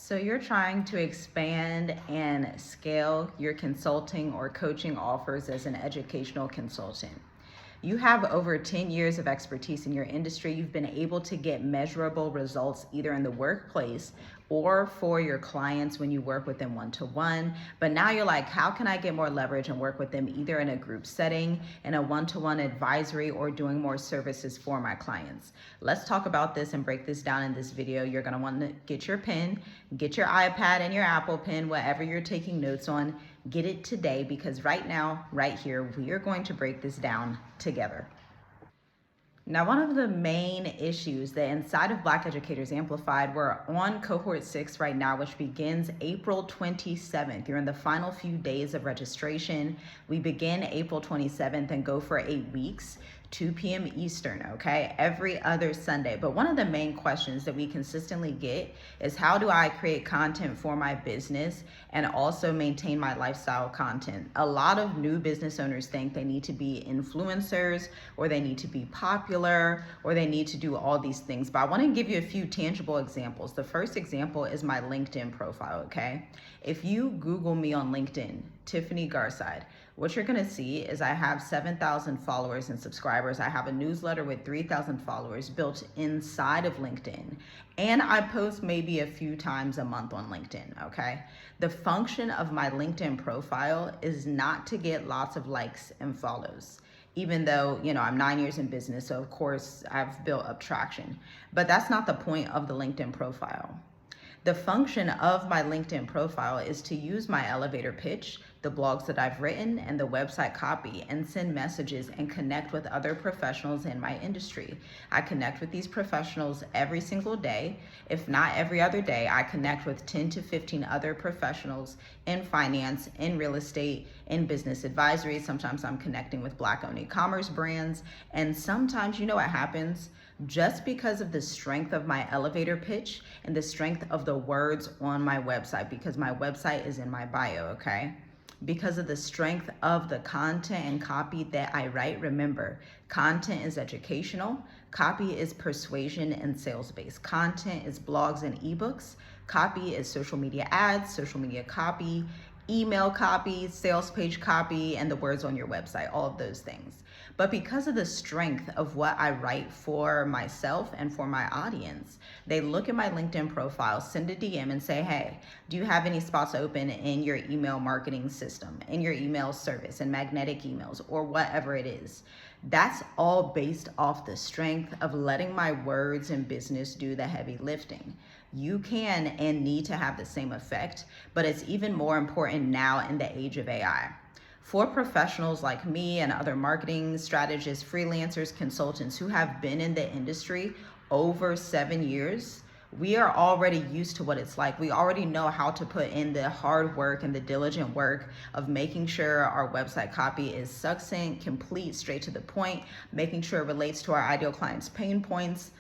So you're trying to expand and scale your consulting or coaching offers as an educational consultant. You have over 10 years of expertise in your industry. You've been able to get measurable results either in the workplace or for your clients when you work with them one-to-one. But now you're like, how can I get more leverage and work with them either in a group setting, in a one-to-one advisory, or doing more services for my clients? Let's talk about this and break this down in this video. You're gonna want to get your pen, get your iPad and your Apple Pen, whatever you're taking notes on. Get it today, because right now, right here, we are going to break this down together. Now, one of the main issues that inside of Black Educators Amplified, we're on Cohort 6 right now, which begins April 27th. You're in the final few days of registration. We begin April 27th and go for 8 weeks. 2 p.m. Eastern, okay, every other Sunday. But one of the main questions that we consistently get is, how do I create content for my business and also maintain my lifestyle content? A lot of new business owners think they need to be influencers, or they need to be popular, or they need to do all these things. But I want to give you a few tangible examples. The first example is my LinkedIn profile, okay? If you Google me on LinkedIn, Tiffany Garside, what you're gonna see is I have 7,000 followers and subscribers. I have a newsletter with 3,000 followers built inside of LinkedIn. And I post maybe a few times a month on LinkedIn, okay? The function of my LinkedIn profile is not to get lots of likes and follows, even though, I'm 9 years in business, so of course I've built up traction. But that's not the point of the LinkedIn profile. The function of my LinkedIn profile is to use my elevator pitch, the blogs that I've written, and the website copy, and send messages and connect with other professionals in my industry. I connect with these professionals every single day. If not every other day, I connect with 10 to 15 other professionals in finance, in real estate, in business advisory. Sometimes I'm connecting with Black-owned e-commerce brands. And sometimes, what happens? Just because of the strength of my elevator pitch and the strength of the words on my website, because my website is in my bio, okay? Because of the strength of the content and copy that I write. Remember, content is educational, copy is persuasion and sales-based. Content is blogs and ebooks, copy is social media ads, social media copy, email copy, sales page copy, and the words on your website, all of those things. But because of the strength of what I write for myself and for my audience, they look at my LinkedIn profile, send a DM and say, hey, do you have any spots open in your email marketing system, in your email service, and magnetic emails, or whatever it is? That's all based off the strength of letting my words and business do the heavy lifting. You can and need to have the same effect, but it's even more important now in the age of AI. For professionals like me and other marketing strategists, freelancers, consultants who have been in the industry over 7 years, we are already used to what it's like. We already know how to put in the hard work and the diligent work of making sure our website copy is succinct, complete, straight to the point, making sure it relates to our ideal clients' pain points,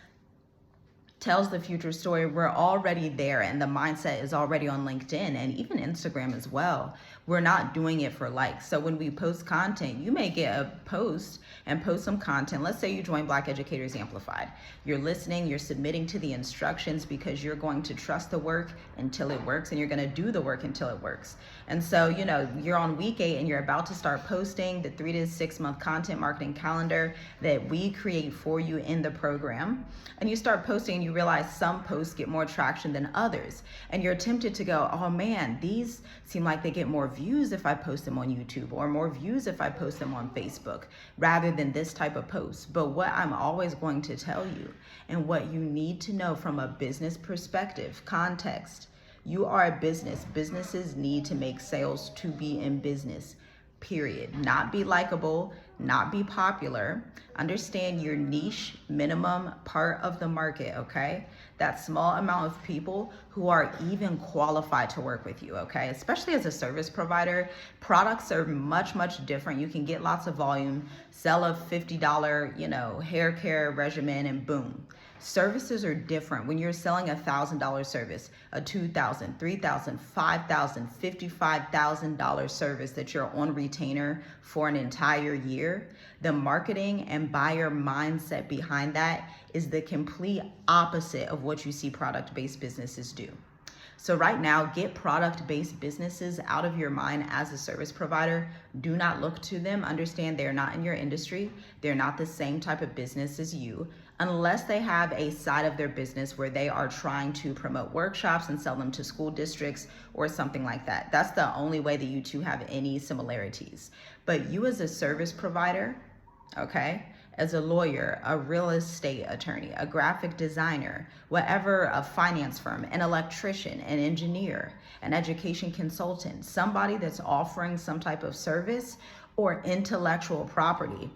tells the future story. We're already there, and the mindset is already on LinkedIn and even Instagram as well. We're not doing it for likes. So when we post content, you may get a post and post some content. Let's say you join Black Educators Amplified. You're listening, you're submitting to the instructions because you're going to trust the work until it works, and you're going to do the work until it works. And so, you're on week 8 and you're about to start posting the 3 to 6 month content marketing calendar that we create for you in the program. And you start posting and you realize some posts get more traction than others. And you're tempted to go, oh man, these seem like they get more views if I post them on YouTube, or more views if I post them on Facebook, rather than this type of post. But what I'm always going to tell you, and what you need to know from a business perspective, context, you are a business. Businesses need to make sales to be in business, period. Not be likable, not be popular. Understand your niche, minimum part of the market, okay? That small amount of people who are even qualified to work with you, okay? Especially as a service provider, products are much, much different. You can get lots of volume, sell a $50, hair care regimen, and boom. Services are different. When you're selling $1,000 service, a $2,000, $3,000, $5,000, $55,000 service that you're on retainer for an entire year, the marketing and buyer mindset behind that is the complete opposite of what you see product-based businesses do. So right now, get product-based businesses out of your mind as a service provider. Do not look to them. Understand they're not in your industry. They're not the same type of business as you, unless they have a side of their business where they are trying to promote workshops and sell them to school districts or something like that. That's the only way that you two have any similarities. But you as a service provider, okay, as a lawyer, a real estate attorney, a graphic designer, whatever, a finance firm, an electrician, an engineer, an education consultant, somebody that's offering some type of service or intellectual property.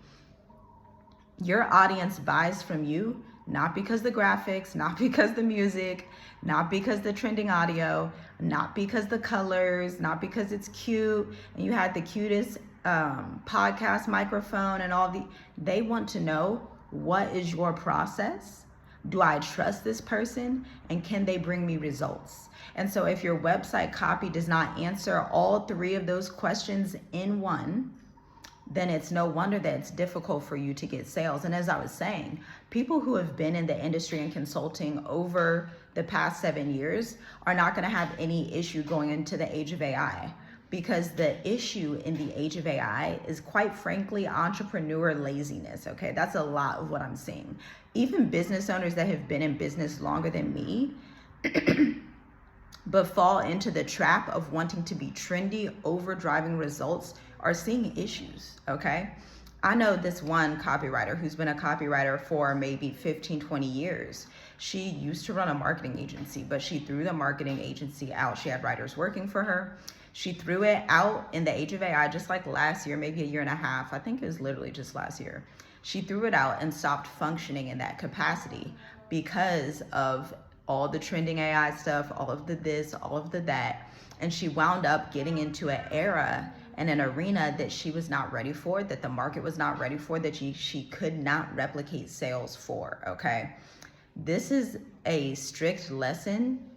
Your audience buys from you, not because the graphics, not because the music, not because the trending audio, not because the colors, not because it's cute and you had the cutest podcast microphone and all they want to know, what is your process? Do I trust this person? And can they bring me results? And so if your website copy does not answer all three of those questions in one, then it's no wonder that it's difficult for you to get sales. And as I was saying, people who have been in the industry and consulting over the past 7 years are not going to have any issue going into the age of AI. Because the issue in the age of AI is, quite frankly, entrepreneur laziness, okay? That's a lot of what I'm seeing. Even business owners that have been in business longer than me, but fall into the trap of wanting to be trendy over driving results, are seeing issues, okay? I know this one copywriter who's been a copywriter for maybe 15, 20 years. She used to run a marketing agency, but she threw the marketing agency out. She had writers working for her. She threw it out in the age of AI just like last year, maybe a year and a half. I think it was literally just last year. She threw it out and stopped functioning in that capacity because of all the trending AI stuff, all of the this, all of the that. And she wound up getting into an era and an arena that she was not ready for, that the market was not ready for, that she could not replicate sales for, okay? This is a strict lesson.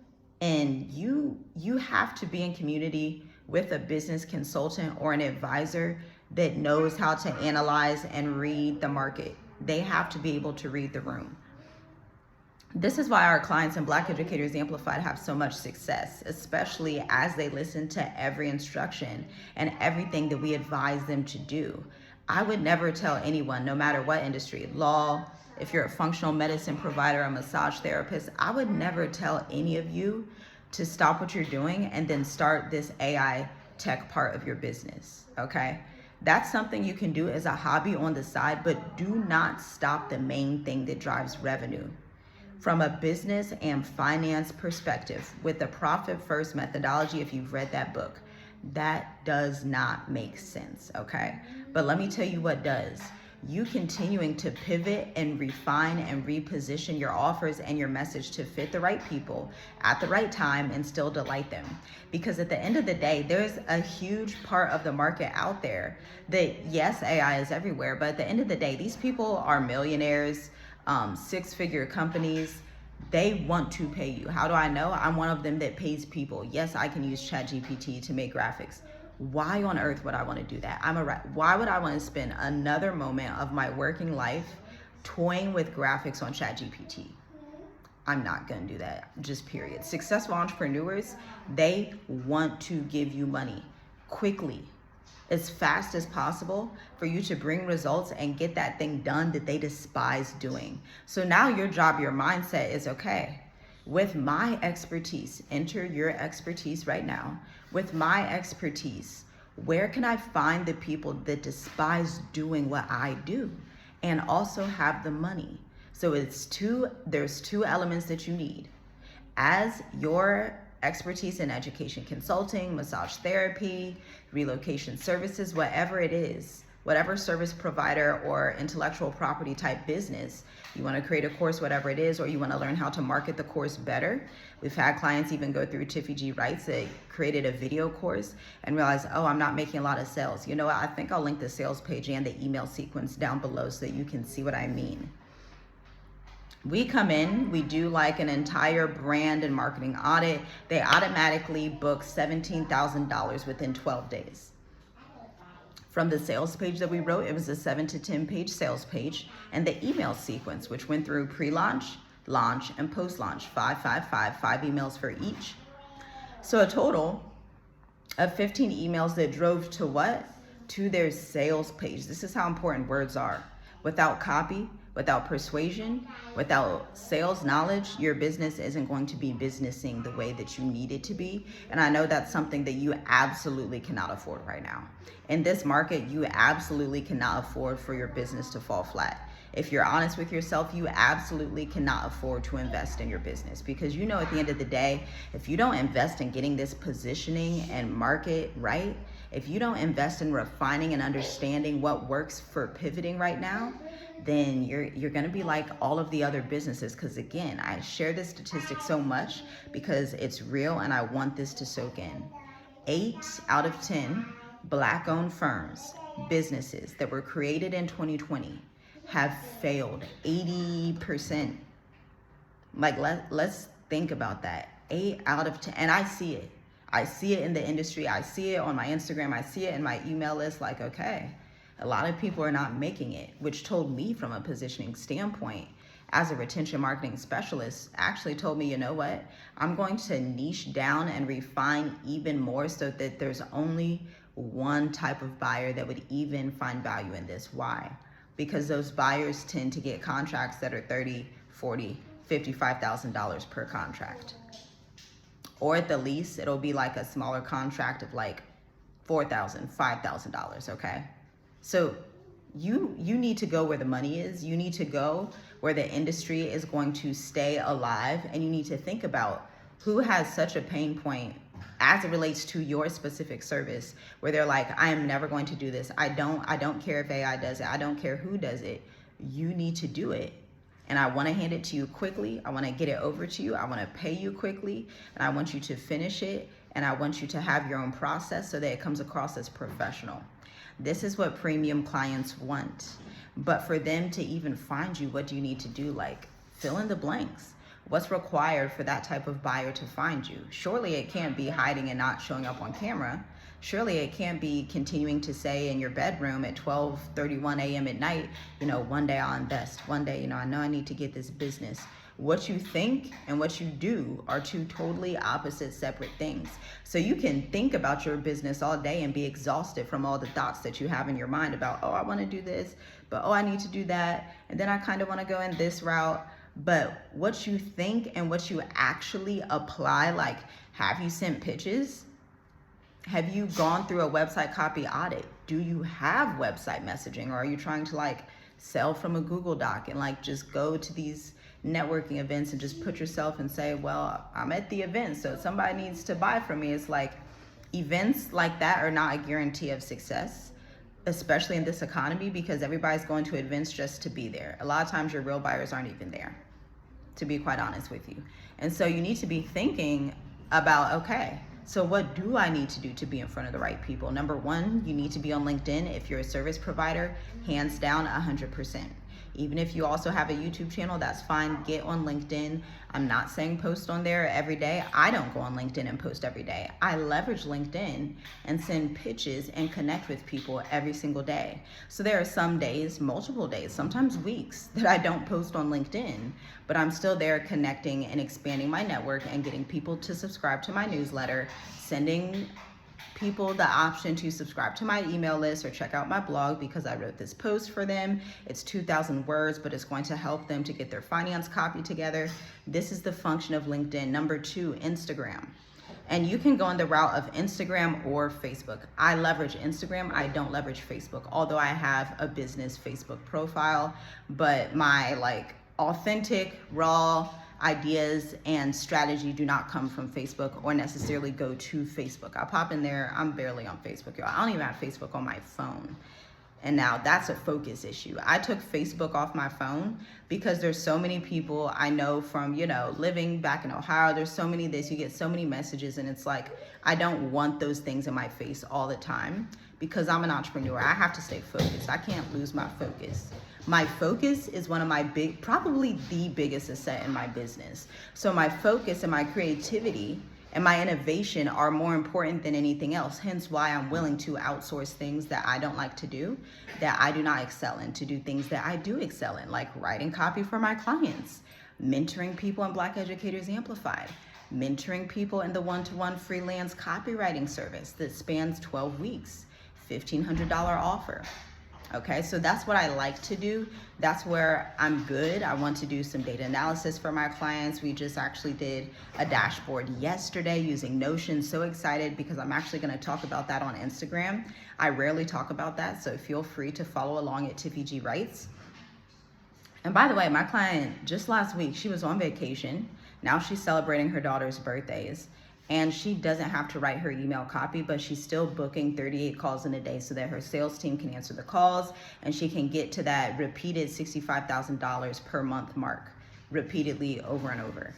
And you have to be in community with a business consultant or an advisor that knows how to analyze and read the market. They have to be able to read the room. This is why our clients in Black Educators Amplified have so much success, especially as they listen to every instruction and everything that we advise them to do. I would never tell anyone, no matter what industry, law, if you're a functional medicine provider, a massage therapist, I would never tell any of you to stop what you're doing and then start this AI tech part of your business, okay? That's something you can do as a hobby on the side, but do not stop the main thing that drives revenue. From a business and finance perspective, with the profit first methodology, if you've read that book, that does not make sense, okay? But let me tell you what does. You continuing to pivot and refine and reposition your offers and your message to fit the right people at the right time and still delight them. Because at the end of the day, there's a huge part of the market out there that, yes, AI is everywhere, but at the end of the day, these people are millionaires, six-figure companies. They want to pay you. How do I know? I'm one of them that pays people. Yes, I can use ChatGPT to make graphics. Why on earth would I want to do that? Why would I want to spend another moment of my working life toying with graphics on ChatGPT? I'm not going to do that, just period. Successful entrepreneurs, they want to give you money quickly, as fast as possible for you to bring results and get that thing done that they despise doing. So now your job, your mindset is, okay, with my expertise, enter your expertise right now. With my expertise, where can I find the people that despise doing what I do and also have the money? So there's two elements that you need. As your expertise in education consulting, massage therapy, relocation services, whatever it is, whatever service provider or intellectual property type business, you want to create a course, whatever it is, or you want to learn how to market the course better. We've had clients even go through Tiffy G Wrights. They created a video course and realized, oh, I'm not making a lot of sales. You know what? I think I'll link the sales page and the email sequence down below so that you can see what I mean. We come in, we do like an entire brand and marketing audit. They automatically book $17,000 within 12 days. From the sales page that we wrote, it was a 7 to 10 page sales page, and the email sequence, which went through pre-launch, launch, and post-launch, 5 emails for each. So a total of 15 emails that drove to what? To their sales page. This is how important words are. Without copy, without persuasion, without sales knowledge, your business isn't going to be businessing the way that you need it to be. And I know that's something that you absolutely cannot afford right now. In this market, you absolutely cannot afford for your business to fall flat. If you're honest with yourself, you absolutely cannot afford to invest in your business, because you know at the end of the day, if you don't invest in getting this positioning and market right, if you don't invest in refining and understanding what works for pivoting right now, then you're going to be like all of the other businesses. Because again, I share this statistic so much because it's real and I want this to soak in. 8 out of 10 Black-owned firms, businesses that were created in 2020 have failed 80%. Like let's think about that. 8 out of 10, and I see it. I see it in the industry. I see it on my Instagram. I see it in my email list. Like, okay, a lot of people are not making it, which told me from a positioning standpoint as a retention marketing specialist, actually told me, you know what? I'm going to niche down and refine even more so that there's only one type of buyer that would even find value in this. Why? Because those buyers tend to get contracts that are $30,000, $40,000, $55,000 per contract. Or at the least, it'll be like a smaller contract of like $4,000, $5,000, okay? So you need to go where the money is. You need to go where the industry is going to stay alive, and you need to think about who has such a pain point as it relates to your specific service, where they're like, I am never going to do this. I don't care if AI does it. I don't care who does it. You need to do it. And I want to hand it to you quickly. I want to get it over to you. I want to pay you quickly, and I want you to finish it. And I want you to have your own process so that it comes across as professional. This is what premium clients want. But for them to even find you, what do you need to do? Like, fill in the blanks. What's required for that type of buyer to find you? Surely it can't be hiding and not showing up on camera. Surely it can't be continuing to say in your bedroom at 12:31 a.m. at night, one day I'll invest. One day, I know I need to get this business. What you think and what you do are two totally opposite, separate things. So you can think about your business all day and be exhausted from all the thoughts that you have in your mind about, I want to do this, but I need to do that. And then I kind of want to go in this route. But what you think and what you actually apply, like, have you sent pitches? Have you gone through a website copy audit? Do you have website messaging, or are you trying to sell from a Google Doc and just go to these networking events and just put yourself and say, well, I'm at the event, so somebody needs to buy from me? It's like, events like that are not a guarantee of success, especially in this economy, because everybody's going to events just to be there. A lot of times your real buyers aren't even there, to be quite honest with you. And so you need to be thinking about, okay, so what do I need to do to be in front of the right people? Number one, you need to be on LinkedIn. If you're a service provider, hands down, 100%. Even if you also have a YouTube channel, that's fine. Get on LinkedIn. I'm not saying post on there every day. I don't go on LinkedIn and post every day. I leverage LinkedIn and send pitches and connect with people every single day. So there are some days, multiple days, sometimes weeks, that I don't post on LinkedIn, but I'm still there connecting and expanding my network and getting people to subscribe to my newsletter, sending people the option to subscribe to my email list or check out my blog because I wrote this post for them. It's 2,000 words, but it's going to help them to get their finance copy together. This is the function of LinkedIn. Number two, Instagram. And you can go on the route of Instagram or Facebook. I leverage Instagram. I don't leverage Facebook, although I have a business Facebook profile, but my authentic, raw ideas and strategy do not come from Facebook or necessarily go to Facebook. I pop in there. I'm barely on Facebook, y'all. I don't even have Facebook on my phone. And now that's a focus issue. I took Facebook off my phone because there's so many people I know from, living back in Ohio. There's so many this, you get so many messages, and it's like, I don't want those things in my face all the time because I'm an entrepreneur. I have to stay focused. I can't lose my focus. My focus is one of my probably the biggest asset in my business. So my focus and my creativity and my innovation are more important than anything else. Hence why I'm willing to outsource things that I don't like to do, that I do not excel in, to do things that I do excel in, like writing copy for my clients, mentoring people in Black Educators Amplified, mentoring people in the one-to-one freelance copywriting service that spans 12 weeks, $1,500 offer. Okay, so that's what I like to do. That's where I'm good. I want to do some data analysis for my clients. We just actually did a dashboard yesterday using Notion. So excited because I'm actually going to talk about that on Instagram. I rarely talk about that, so feel free to follow along at Tiffy G Writes. And by the way, my client just last week, she was on vacation. Now she's celebrating her daughter's birthdays. And she doesn't have to write her email copy, but she's still booking 38 calls in a day so that her sales team can answer the calls and she can get to that repeated $65,000 per month mark repeatedly over and over.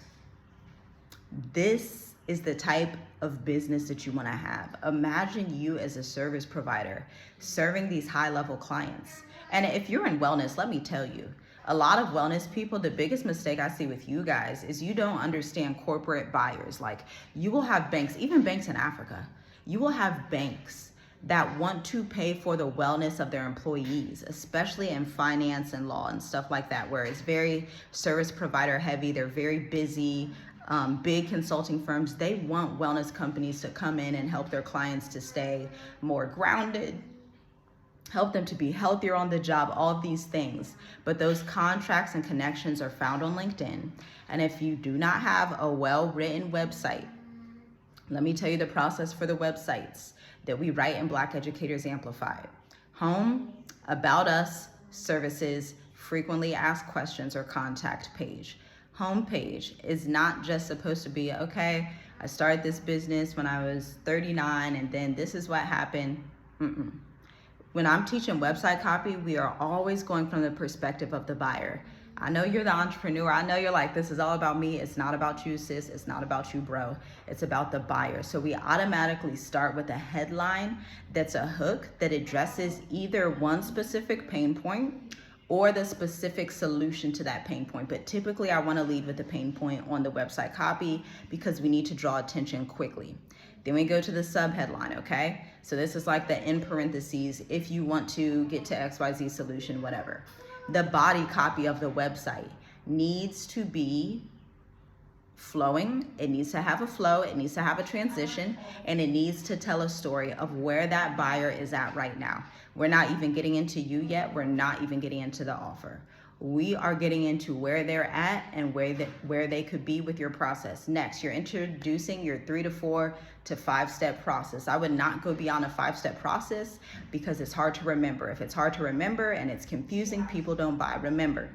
This is the type of business that you want to have. Imagine you as a service provider serving these high-level clients. And if you're in wellness, let me tell you, a lot of wellness people, the biggest mistake I see with you guys is you don't understand corporate buyers. Like, you will have banks, even banks in Africa, you will have banks that want to pay for the wellness of their employees, especially in finance and law and stuff like that, where it's very service provider heavy. They're very busy. Big consulting firms, they want wellness companies to come in and help their clients to stay more grounded, help them to be healthier on the job, all of these things. But those contracts and connections are found on LinkedIn. And if you do not have a well-written website, let me tell you the process for the websites that we write in Black Educators Amplified. Home, about us, services, frequently asked questions, or contact page. Home page is not just supposed to be, okay, I started this business when I was 39 and then this is what happened. When I'm teaching website copy, we are always going from the perspective of the buyer. I know you're the entrepreneur. I know you're like, this is all about me. It's not about you, sis. It's not about you, bro. It's about the buyer. So we automatically start with a headline that's a hook that addresses either one specific pain point or the specific solution to that pain point. But typically I want to lead with the pain point on the website copy because we need to draw attention quickly. Then we go to the subheadline, okay? So this is like the in parentheses, if you want to get to XYZ solution, whatever. The body copy of the website needs to be flowing. It needs to have a flow. It needs to have a transition, and it needs to tell a story of where that buyer is at right now. We're not even getting into you yet. We're not even getting into the offer. We are getting into where they're at and where they could be with your process. Next, you're introducing your 3 to 4 to 5-step process. I would not go beyond a 5-step process because it's hard to remember. If it's hard to remember and it's confusing, people don't buy. Remember,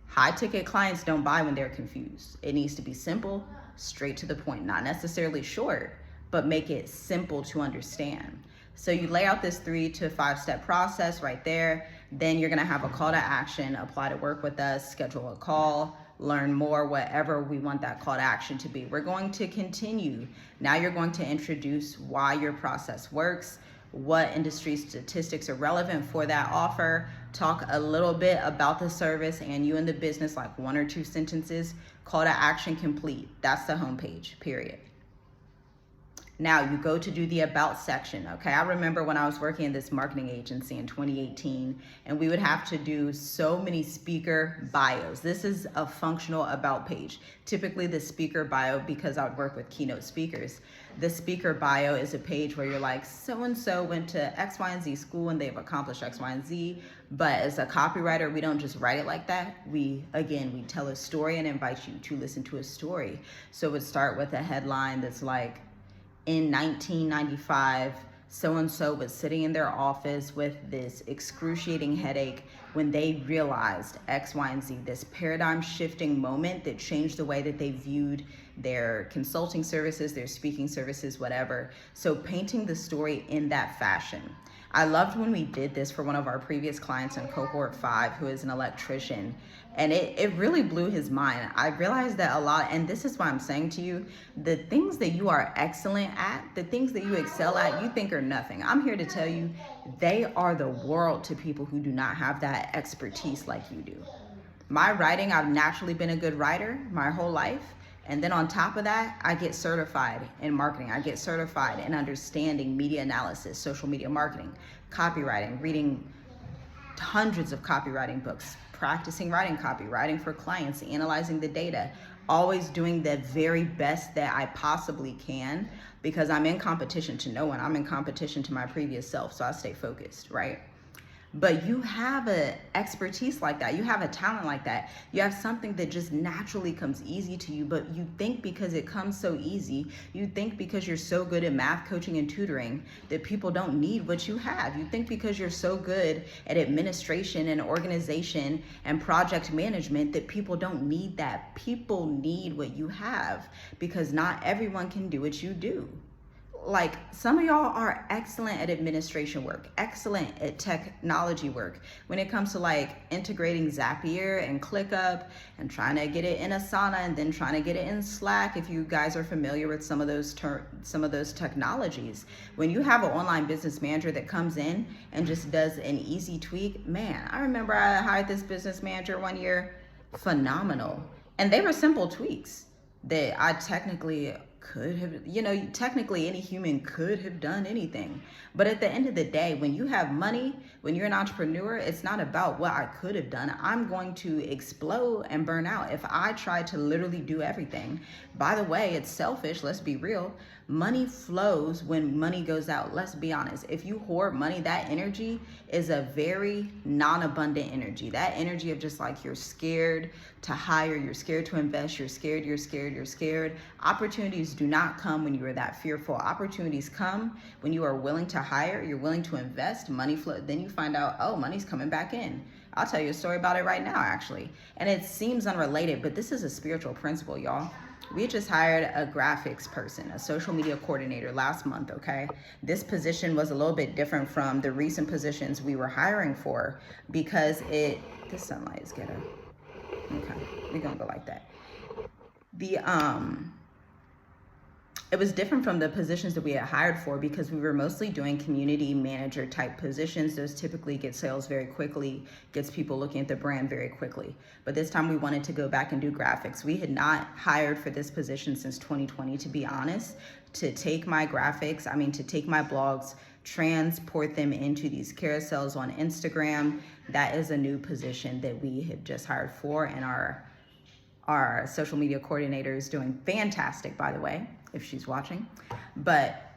high ticket clients don't buy when they're confused. It needs to be simple, straight to the point, not necessarily short, but make it simple to understand. So you lay out this 3 to 5-step process right there. Then you're gonna have a call to action, apply to work with us, schedule a call, learn more, whatever we want that call to action to be. We're going to continue. Now you're going to introduce why your process works, what industry statistics are relevant for that offer, talk a little bit about the service and you in the business, like 1 or 2 sentences, call to action complete. That's the homepage, period. Now you go to do the about section, okay? I remember when I was working in this marketing agency in 2018, and we would have to do so many speaker bios. This is a functional about page. Typically the speaker bio, because I would work with keynote speakers, the speaker bio is a page where you're like, so-and-so went to X, Y, and Z school and they've accomplished X, Y, and Z. But as a copywriter, we don't just write it like that. We tell a story and invite you to listen to a story. So it would start with a headline that's like, in 1995, so-and-so was sitting in their office with this excruciating headache when they realized X, Y, and Z, this paradigm shifting moment that changed the way that they viewed their consulting services, their speaking services, whatever. So painting the story in that fashion. I loved when we did this for one of our previous clients in Cohort 5, who is an electrician, and it really blew his mind. I realized that a lot, and this is why I'm saying to you, the things that you are excellent at, the things that you excel at, you think are nothing. I'm here to tell you, they are the world to people who do not have that expertise like you do. My writing, I've naturally been a good writer my whole life. And then on top of that, I get certified in marketing. I get certified in understanding media analysis, social media marketing, copywriting, reading hundreds of copywriting books, practicing writing copy, writing for clients, analyzing the data. always doing the very best that I possibly can, because I'm in competition to no one. I'm in competition to my previous self, so I stay focused, right? But you have an expertise like that. You have a talent like that. You have something that just naturally comes easy to you, but you think because it comes so easy, you think because you're so good at math, coaching, and tutoring that people don't need what you have. You think because you're so good at administration and organization and project management that people don't need that. People need what you have, because not everyone can do what you do. Like, some of y'all are excellent at administration work, excellent at technology work. When it comes to like integrating Zapier and ClickUp and trying to get it in Asana and then trying to get it in Slack, if you guys are familiar with some of those technologies. When you have an online business manager that comes in and just does an easy tweak, man, I remember I hired this business manager one year, phenomenal. And they were simple tweaks that I technically could have, technically any human could have done anything. But at the end of the day, when you have money, when you're an entrepreneur, it's not about what I could have done. I'm going to explode and burn out if I try to literally do everything. By the way, it's selfish. Let's be real. Money flows when money goes out. Let's be honest. If you hoard money, that energy is a very non-abundant energy. That energy of just like you're scared to hire, you're scared to invest, you're scared. Opportunities do not come when you are that fearful. Opportunities come when you are willing to hire, you're willing to invest, money flow. Then you find out, oh, money's coming back in. I'll tell you a story about it right now, actually. And it seems unrelated, but this is a spiritual principle, y'all. We just hired a graphics person, a social media coordinator last month, okay? This position was a little bit different from the recent positions we were hiring for, because this sunlight is ghetto. Okay, we're gonna go like that. It was different from the positions that we had hired for, because we were mostly doing community manager type positions. Those typically get sales very quickly, gets people looking at the brand very quickly. But this time we wanted to go back and do graphics. We had not hired for this position since 2020, to be honest, to take my graphics, to take my blogs, transport them into these carousels on Instagram. That is a new position that we have just hired for, and our social media coordinator is doing fantastic, by the way, if she's watching. But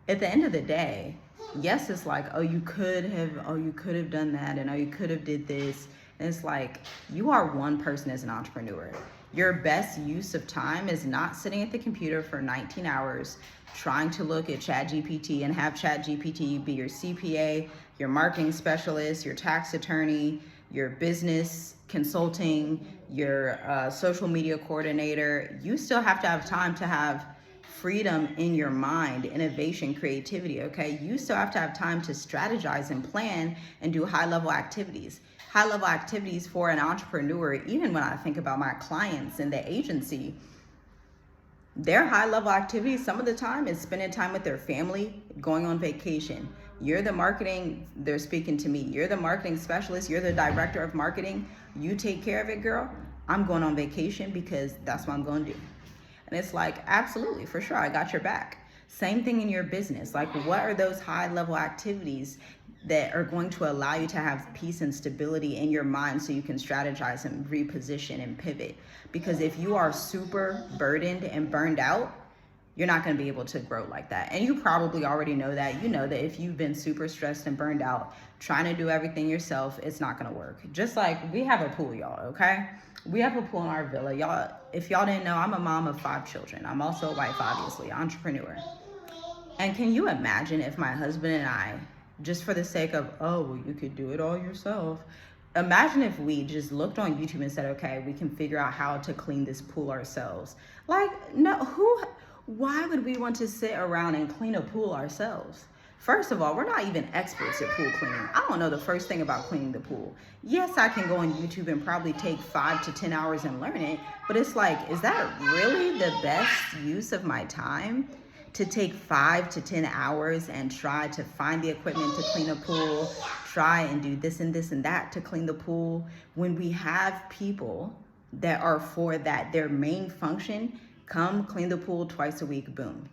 at the end of the day, yes, it's like, oh, you could have done that, and oh, you could have did this. And it's like, you are one person as an entrepreneur. Your best use of time is not sitting at the computer for 19 hours trying to look at ChatGPT and have ChatGPT be your CPA, your marketing specialist, your tax attorney, your business consulting, your social media coordinator. You still have to have time to have freedom in your mind, innovation, creativity, okay? You still have to have time to strategize and plan and do high-level activities. High-level activities for an entrepreneur, even when I think about my clients in the agency, their high-level activities some of the time is spending time with their family, going on vacation. You're the marketing, they're speaking to me. You're the marketing specialist. You're the director of marketing. You take care of it, girl. I'm going on vacation because that's what I'm going to do. And it's like, absolutely, for sure, I got your back. Same thing in your business. Like, what are those high-level activities that are going to allow you to have peace and stability in your mind so you can strategize and reposition and pivot? Because if you are super burdened and burned out, you're not going to be able to grow like that. And you probably already know that. You know that if you've been super stressed and burned out, trying to do everything yourself, it's not going to work. Just like we have a pool, y'all, okay? We have a pool in our villa. Y'all, if y'all didn't know, I'm a mom of 5 children. I'm also a wife, obviously, entrepreneur. And can you imagine if my husband and I, just for the sake of, oh, well, you could do it all yourself. Imagine if we just looked on YouTube and said, okay, we can figure out how to clean this pool ourselves. Like, no, why would we want to sit around and clean a pool ourselves? First of all, we're not even experts at pool cleaning. I don't know the first thing about cleaning the pool. Yes, I can go on YouTube and probably take 5 to 10 hours and learn it, but it's like, is that really the best use of my time? To take 5 to 10 hours and try to find the equipment to clean a pool, try and do this and this and that to clean the pool, when we have people that are for that, their main function, come clean the pool twice a week, boom.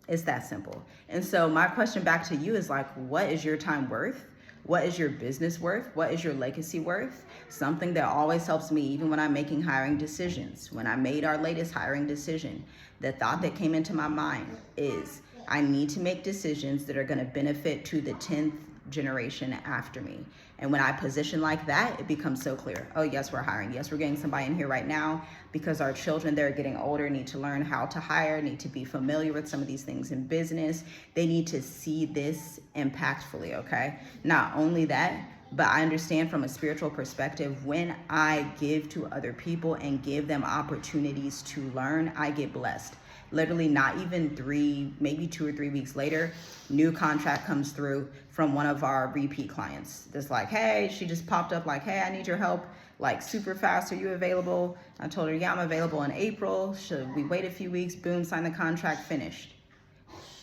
It's that simple. And so my question back to you is like, what is your time worth? What is your business worth? What is your legacy worth? Something that always helps me, even when I'm making hiring decisions. When I made our latest hiring decision, the thought that came into my mind is, I need to make decisions that are going to benefit to the 10th generation after me. And when I position like that, it becomes so clear. Oh, yes, we're hiring. Yes, we're getting somebody in here right now because our children, they're getting older, need to learn how to hire, need to be familiar with some of these things in business. They need to see this impactfully, okay? Not only that, but I understand from a spiritual perspective, when I give to other people and give them opportunities to learn, I get blessed. Literally not even 3, maybe 2 or 3 weeks later, new contract comes through from one of our repeat clients. That's like, hey, she just popped up like, hey, I need your help, like super fast. Are you available? I told her, yeah, I'm available in April. Should we wait a few weeks? Boom, sign the contract, finished.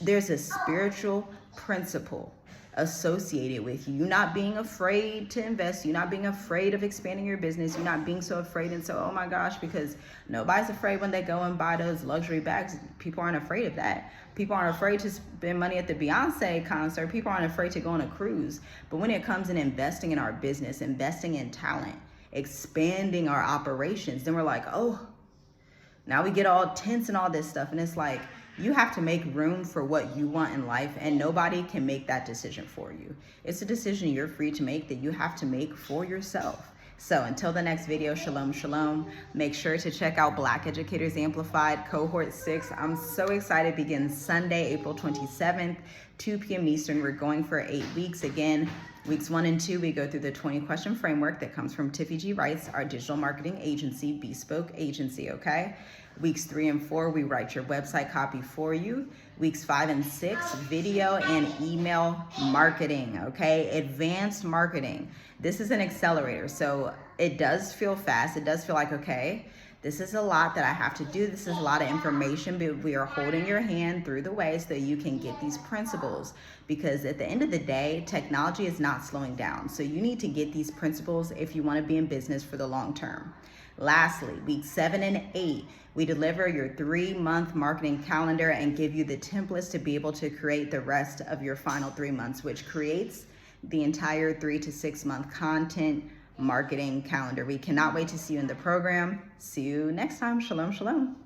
There's a spiritual principle associated with you not being afraid to invest, you not being afraid of expanding your business, you not being so afraid and so, oh my gosh, because nobody's afraid when they go and buy those luxury bags. People aren't afraid of that. People aren't afraid to spend money at the Beyonce concert. People aren't afraid to go on a cruise. But when it comes in investing in our business, investing in talent, expanding our operations, then we're like, oh, now we get all tense and all this stuff. And it's like, you have to make room for what you want in life, and nobody can make that decision for you. It's a decision you're free to make, that you have to make for yourself. So until the next video, shalom, shalom. Make sure to check out Black Educators Amplified Cohort 6. I'm so excited. Begins Sunday, April 27th, 2 p.m. Eastern. We're going for 8 weeks. Again, weeks 1 and 2, we go through the 20-question framework that comes from Tiffy G. Wrights, our digital marketing agency, bespoke agency, okay? Weeks 3 and 4, we write your website copy for you. Weeks 5 and 6, video and email marketing, okay? Advanced marketing. This is an accelerator, so it does feel fast. It does feel like, okay, this is a lot that I have to do. This is a lot of information, but we are holding your hand through the way so that you can get these principles. Because at the end of the day, technology is not slowing down. So you need to get these principles if you want to be in business for the long term. Lastly, weeks 7 and 8, we deliver your 3-month marketing calendar and give you the templates to be able to create the rest of your final 3 months, which creates the entire 3 to 6 month content marketing calendar. We cannot wait to see you in the program. See you next time. Shalom, shalom.